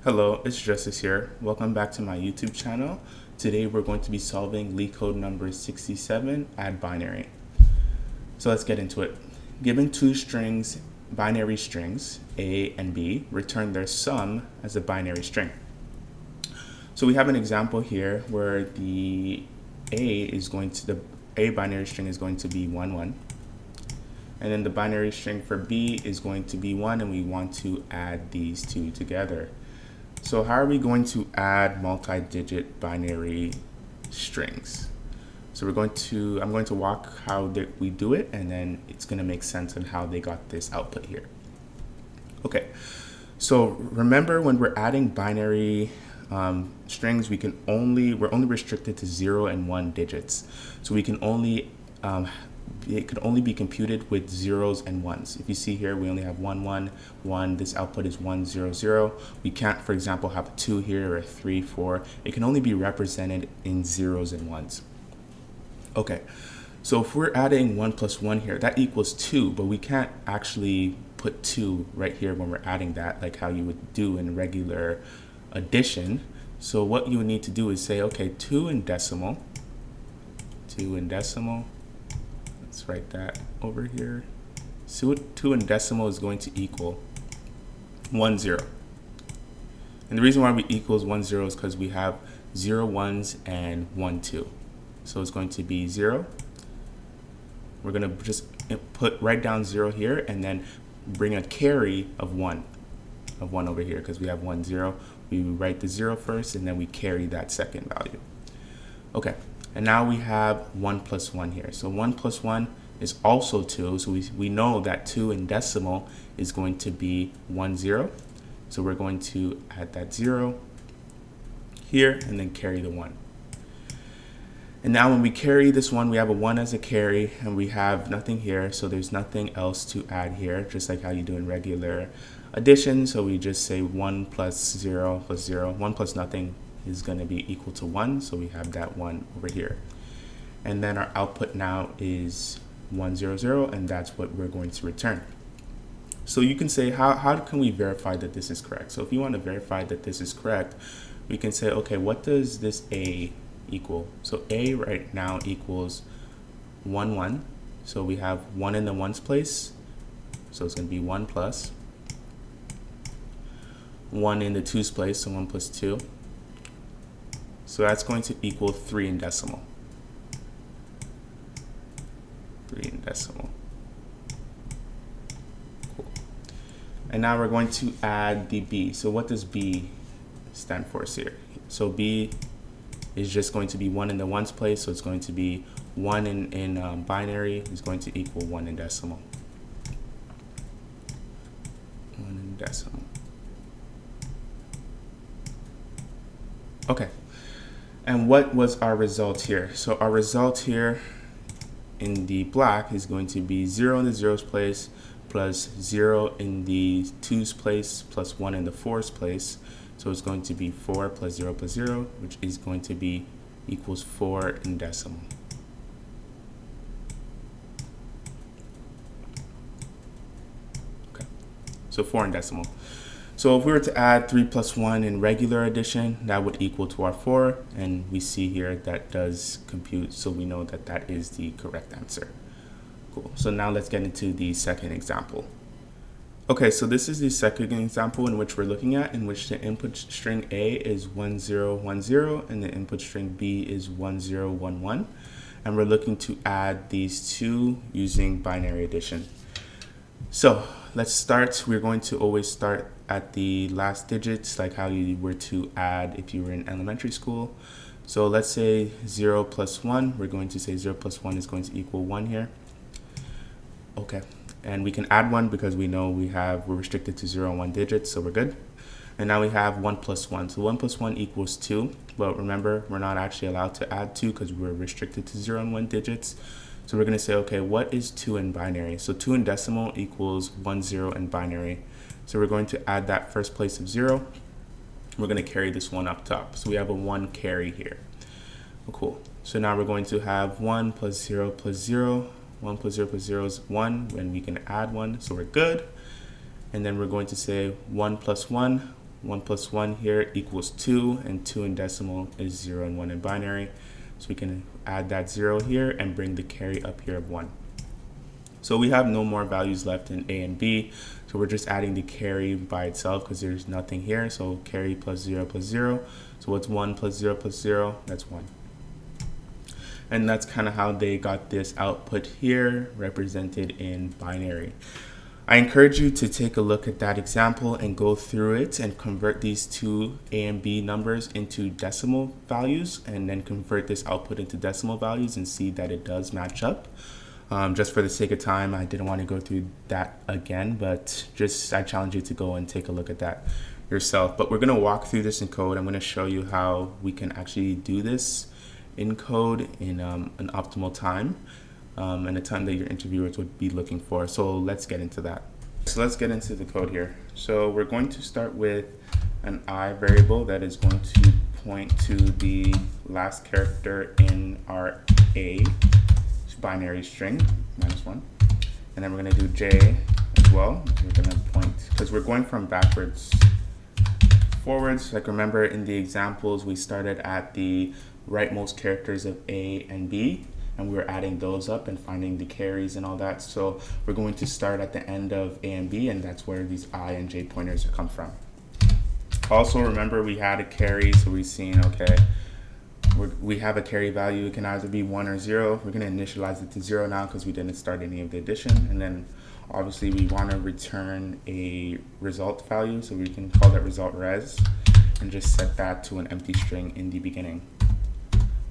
Hello, it's Justice here. Welcome back to my YouTube channel. Today we're going to be solving LeetCode number 67, add binary. So let's get into it. Given two strings, binary strings, A and B, return their sum as a binary string. So we have an example here where the the A binary string is going to be 1, 1. And then the binary string for B is going to be 1, and we want to add these two together. So how are we going to add multi-digit binary strings? So I'm going to walk how we do it, and then it's going to make sense on how they got this output here. Okay, so remember when we're adding binary strings, we're only restricted to 0 and 1 digits. So we can only it could only be computed with zeros and ones. If you see here, we only have 1, 1, 1. This output is 1, 0, 0. We can't, for example, have a 2 here or a 3, 4. It can only be represented in zeros and ones. Okay, so if we're adding 1 plus 1 here, that equals 2, but we can't actually put 2 right here when we're adding that, like how you would do in regular addition. So what you would need to do is say, okay, 2 in decimal. Let's write that over here. So 2 in decimal is going to equal 1, 0. And the reason why we equals 1, 0 is because we have 0 ones and 1, 2. So it's going to be 0. We're going to just write down 0 here and then bring a carry of 1 over here because we have 1, 0. We write the 0 first and then we carry that second value. Okay. And now we have 1 plus 1 here. So 1 plus 1 is also 2. So we know that 2 in decimal is going to be 1, 0. So we're going to add that 0 here and then carry the 1. And now when we carry this 1, we have a 1 as a carry and we have nothing here. So there's nothing else to add here, just like how you do in regular addition. So we just say 1 plus 0 plus 0. 1 plus nothing is going to be equal to 1, so we have that 1 over here. And then our output now is 1, 0, 0, and that's what we're going to return. So you can say, how can we verify that this is correct? So if you want to verify that this is correct, we can say, okay, what does this A equal? So A right now equals 1, 1. So we have 1 in the ones place, so it's going to be 1 plus 1 in the twos place, so 1 plus 2. So that's going to equal 3 in decimal. 3 in decimal. Cool. And now we're going to add the B. So what does B stand for here? So B is just going to be 1 in the ones place. So it's going to be 1 in binary is going to equal 1 in decimal. 1 in decimal. Okay. And what was our result here? So our result here in the black is going to be 0 in the zeros place plus 0 in the twos place plus 1 in the fours place. So it's going to be 4 plus 0 plus 0, which is going to be equals 4 in decimal. Okay, so 4 in decimal. So if we were to add 3 plus 1 in regular addition, that would equal to our 4. And we see here that does compute, so we know that that is the correct answer. Cool. So now let's get into the second example. Okay, so this is the second example in which we're looking at, in which the input string A is 1, 0, 1, 0, and the input string B is 1, 0, 1, 1. And we're looking to add these two using binary addition. So let's start. We're going to always start at the last digits, like how you were to add if you were in elementary school. So let's say 0 plus 1. We're going to say 0 plus 1 is going to equal 1 here. Okay, and we can add 1 because we know we're restricted to 0 and 1 digits, so we're good. And now we have 1 plus 1. So 1 plus 1 equals 2. But remember, we're not actually allowed to add 2 because we're restricted to 0 and 1 digits. So we're going to say, okay, what is 2 in binary? So 2 in decimal equals 1, 0 in binary. So we're going to add that first place of 0. We're going to carry this 1 up top. So we have a 1 carry here. Oh, cool. So now we're going to have 1 plus 0 plus 0. 1 plus 0 plus 0 is 1, and we can add 1. So we're good. And then we're going to say 1 plus 1. 1 plus 1 here equals 2, and 2 in decimal is 0 and 1 in binary. So we can add that 0 here and bring the carry up here of 1. So we have no more values left in A and B. So we're just adding the carry by itself because there's nothing here. So carry plus 0 plus 0. So what's 1 plus 0 plus 0? That's 1. And that's kind of how they got this output here represented in binary. I encourage you to take a look at that example and go through it and convert these two A and B numbers into decimal values, and then convert this output into decimal values and see that it does match up. Just for the sake of time, I didn't want to go through that again, but I challenge you to go and take a look at that yourself. But we're going to walk through this in code. I'm going to show you how we can actually do this in code in an optimal time. And the time that your interviewers would be looking for. So let's get into that. So let's get into the code here. So we're going to start with an I variable that is going to point to the last character in our A binary string, -1. And then we're going to do J as well. We're going to point, because we're going from backwards forwards. Like, remember in the examples, we started at the rightmost characters of A and B, and we were adding those up and finding the carries and all that. So we're going to start at the end of A and B, and that's where these I and J pointers come from. Also, remember we had a carry, so we've seen, okay, we have a carry value. It can either be 1 or 0. We're going to initialize it to 0 now because we didn't start any of the addition. And then obviously we want to return a result value, so we can call that result res and just set that to an empty string in the beginning.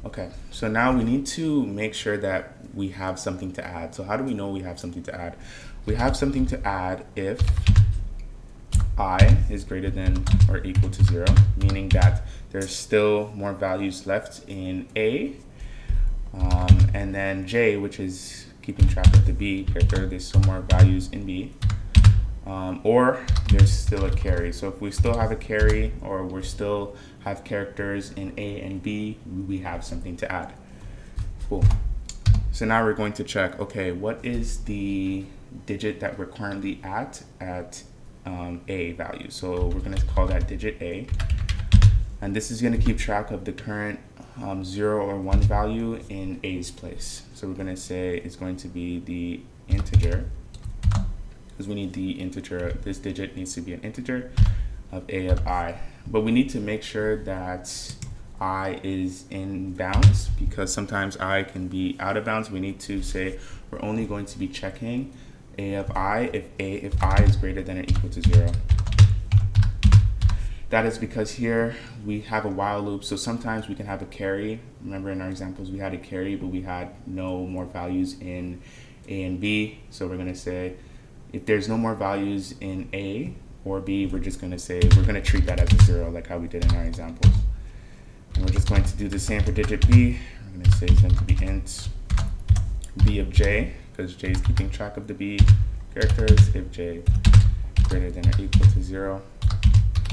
Okay, so now we need to make sure that we have something to add. So how do we know we have something to add? We have something to add if I is greater than or equal to 0, meaning that there's still more values left in A, and then J, which is keeping track of the B character, there's still more values in B, or there's still a carry. So if we still have a carry, or we still have characters in A and B, we have something to add. Cool. So now we're going to check, okay, what is the digit that we're currently at A value? So we're going to call that digit A. And this is going to keep track of the current 0 or 1 value in A's place. So we're going to say it's going to be the integer, because we need the integer. This digit needs to be an integer of A of I. But we need to make sure that I is in bounds, because sometimes I can be out of bounds. We need to say we're only going to be checking A of I if I is greater than or equal to 0. That is because here we have a while loop, so sometimes we can have a carry. Remember in our examples we had a carry, but we had no more values in A and B. So we're going to say if there's no more values in A or B, we're just going to say we're going to treat that as a 0, like how we did in our examples. And we're just going to do the same for digit B. We're going to say it's going to be int B of J, because J is keeping track of the B characters, if J greater than or equal to 0.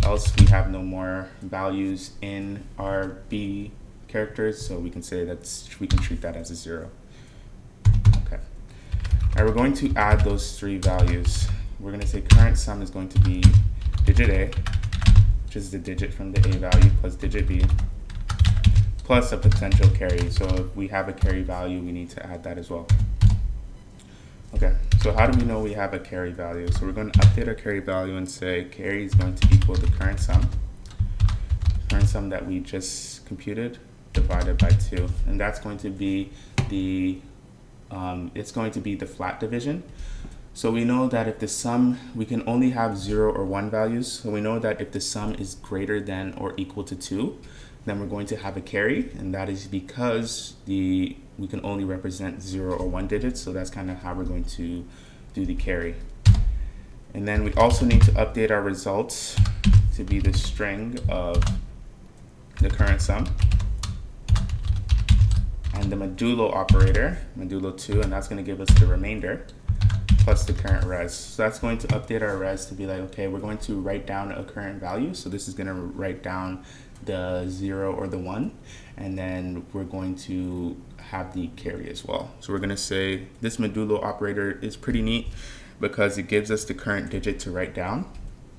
Else we have no more values in our B characters, so we can say we can treat that as a 0. Okay. All right, we're going to add those 3 values. We're going to say current sum is going to be digit A, which is the digit from the A value, plus digit B, plus a potential carry. So if we have a carry value, we need to add that as well. Okay, so how do we know we have a carry value? So we're going to update our carry value and say carry is going to equal the current sum that we just computed divided by 2, and that's going to be the it's going to be the flat division. So we know that if the sum, we can only have 0 or 1 values. So we know that if the sum is greater than or equal to 2, then we're going to have a carry, and that is because we can only represent 0 or 1 digits. So that's kind of how we're going to do the carry. And then we also need to update our results to be the string of the current sum and the modulo operator, modulo 2, and that's going to give us the remainder plus the current res. So that's going to update our res to be like, okay, we're going to write down a current value. So this is going to write down the 0 or the 1, and then we're going to have the carry as well. So we're going to say this modulo operator is pretty neat because it gives us the current digit to write down,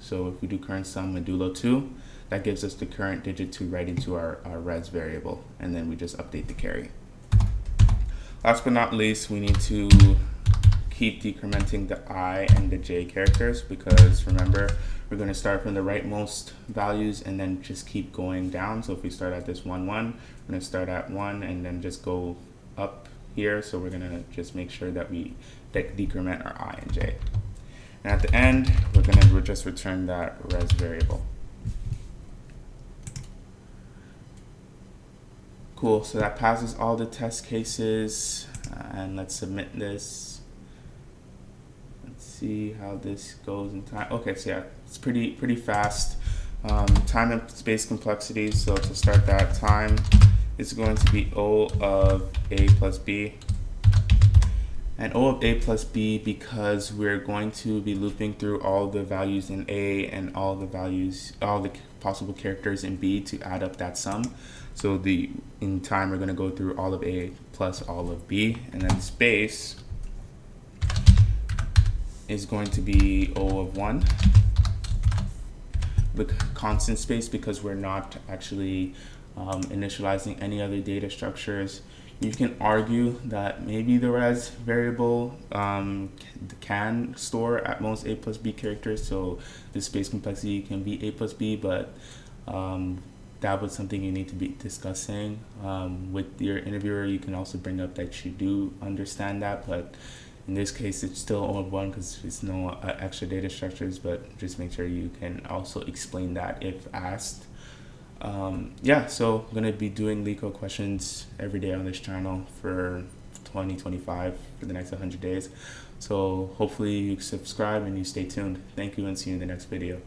So if we do current sum modulo 2, that gives us the current digit 2 right into our res variable, and then we just update the carry. Last but not least, we need to keep decrementing the I and the J characters, because remember, we're going to start from the rightmost values and then just keep going down. So if we start at this 1, 1, we're going to start at 1 and then just go up here. So we're going to just make sure that we decrement our I and J. And at the end, we're going to just return that res variable. Cool, so that passes all the test cases, and let's submit this. Let's see how this goes in time. Okay, so yeah, it's pretty fast. Time and space complexity, so to start that, time is going to be O of A plus B. And O of A plus B, because we're going to be looping through all the values in A and all the possible characters in B to add up that sum. So in time, we're going to go through all of A plus all of B, and then space is going to be O of 1, with constant space, because we're not actually initializing any other data structures. You can argue that maybe the res variable can store at most A plus B characters, so the space complexity can be A plus B, but that was something you need to be discussing with your interviewer. You can also bring up that you do understand that, but in this case, it's still O of 1 because there's no extra data structures, but just make sure you can also explain that if asked. Yeah, so I'm going to be doing LeetCode questions every day on this channel for 2025 for the next 100 days. So hopefully you subscribe and you stay tuned. Thank you, and see you in the next video.